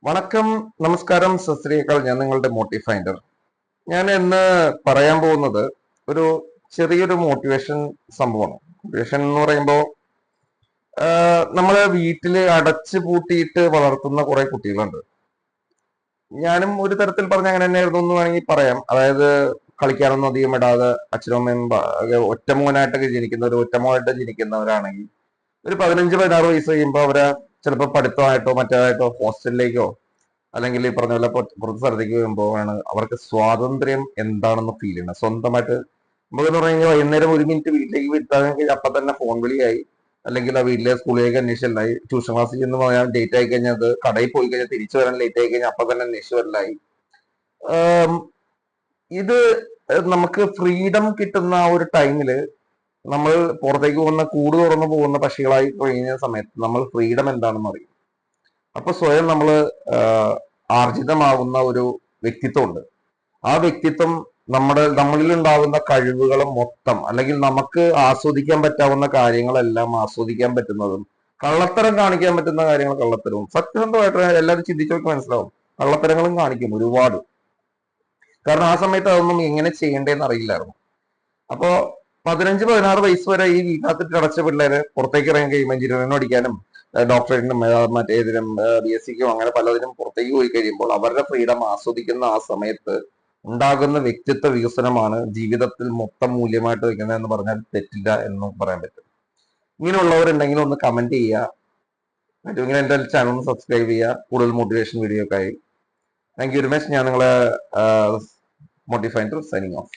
വണക്കം, നമസ്കാരം, സത് ശ്രീ അകാൽ. ഞാൻ നിങ്ങളുടെ മോട്ടിഫൈൻഡർ. ഞാൻ ഇന്ന് പറയാൻ പോകുന്നത് ഒരു ചെറിയൊരു മോട്ടിവേഷൻ സംഭവമാണ്. മോട്ടിവേഷൻ എന്ന് പറയുമ്പോൾ നമ്മളെ വീട്ടില് അടച്ചു പൂട്ടിയിട്ട് വളർത്തുന്ന കുറെ കുട്ടികളുണ്ട്. ഞാനും ഒരു തരത്തിൽ പറഞ്ഞ അങ്ങനെ തന്നെയായിരുന്നു എന്ന് വേണമെങ്കിൽ പറയാം. അതായത് കളിക്കാനൊന്നും അധികം ഇടാതെ അച്ഛനും അമ്മയും ഒറ്റമോനായിട്ടൊക്കെ ഒറ്റമോനായിട്ട് ജനിക്കുന്നവരാണെങ്കിൽ ഒരു 15-16 വയസ്സ് കഴിയുമ്പോൾ അവരെ ചിലപ്പോൾ പഠിത്തമായിട്ടോ മറ്റായിട്ടോ ഹോസ്റ്റലിലേക്കോ അല്ലെങ്കിൽ ഈ പറഞ്ഞ പോലെ പുറത്ത് സ്ഥലത്തേക്ക് വരുമ്പോഴാണ് അവർക്ക് സ്വാതന്ത്ര്യം എന്താണെന്ന് ഫീൽ ചെയ്യുന്നത്. സ്വന്തമായിട്ട് നമുക്കെന്ന് പറഞ്ഞു കഴിഞ്ഞാൽ വൈകുന്നേരം 1 മിനിറ്റ് വീട്ടിലേക്ക് വിട്ടാണെങ്കിൽ അപ്പൊ തന്നെ ഫോൺ വിളിയായി, അല്ലെങ്കിൽ ആ വീട്ടിലെ സ്കൂളിലേക്ക് അന്വേഷിച്ചലായി, ട്യൂഷൻ ക്ലാസ്സിൽ ചെന്ന് പറയാൻ ലേറ്റ് ആയി കഴിഞ്ഞാൽ അത് കടയിൽ പോയി കഴിഞ്ഞാൽ തിരിച്ചു വരാൻ ലേറ്റ് ആയി കഴിഞ്ഞാൽ അപ്പൊ തന്നെ അന്വേഷിച്ചു. ഇത് നമുക്ക് ഫ്രീഡം കിട്ടുന്ന ആ ഒരു ടൈമില് നമ്മൾ പുറത്തേക്ക് പോകുന്ന കൂട് തുറന്നു പോകുന്ന പക്ഷികളായി കഴിഞ്ഞ സമയത്ത് നമ്മൾ ഫ്രീഡം എന്താണെന്ന് അറിയും. അപ്പൊ സ്വയം നമ്മൾ ആർജിതമാകുന്ന ഒരു വ്യക്തിത്വമുണ്ട്. ആ വ്യക്തിത്വം നമ്മളിൽ ഉണ്ടാകുന്ന കഴിവുകൾ മൊത്തം, അല്ലെങ്കിൽ നമുക്ക് ആസ്വദിക്കാൻ പറ്റാവുന്ന കാര്യങ്ങളെല്ലാം ആസ്വദിക്കാൻ പറ്റുന്നതും, കള്ളത്തരം കാണിക്കാൻ പറ്റുന്ന കാര്യങ്ങൾ കള്ളത്തരവും, സത്യസന്ധമായിട്ട് എല്ലാവരും ചിന്തിച്ചു നോക്കി മനസ്സിലാവും. കള്ളത്തരങ്ങളും കാണിക്കും ഒരുപാട്. കാരണം ആ സമയത്ത് അതൊന്നും എങ്ങനെ ചെയ്യേണ്ടതെന്ന് അറിയില്ലായിരുന്നു. അപ്പോ 15-16 വയസ്സ് വരെ ഈ വീട്ടിനകത്ത് അടച്ച പിള്ളേര് പുറത്തേക്ക് ഇറങ്ങി കഴിയുമ്പോൾ എഞ്ചിനീയറിംഗ് പഠിക്കാനും ഡോക്ടറേറ്റിനും മറ്റേതിനും BSc-ക്കും അങ്ങനെ പലതിനും പുറത്തേക്ക് പോയി കഴിയുമ്പോൾ അവരുടെ ഫ്രീഡം ആസ്വദിക്കുന്ന ആ സമയത്ത് ഉണ്ടാകുന്ന വ്യക്തിത്വ വികസനമാണ് ജീവിതത്തിൽ മൊത്തം മൂല്യമായിട്ട് വെക്കുന്നതെന്ന് പറഞ്ഞാൽ തെറ്റില്ല എന്ന് പറയാൻ പറ്റും. ഇങ്ങനെയുള്ളവരുണ്ടെങ്കിൽ ഒന്ന് കമന്റ് ചെയ്യുക. പറ്റുമെങ്കിൽ എന്റെ ചാനൽ ഒന്ന് സബ്സ്ക്രൈബ് ചെയ്യുക, കൂടുതൽ മോട്ടിവേഷൻ വീഡിയോ ഒക്കെ ആയി. Thank you very much. ഞാൻ നിങ്ങളെ മോട്ടിഫൈൻഡർ സൈനിങ് ഓഫ്.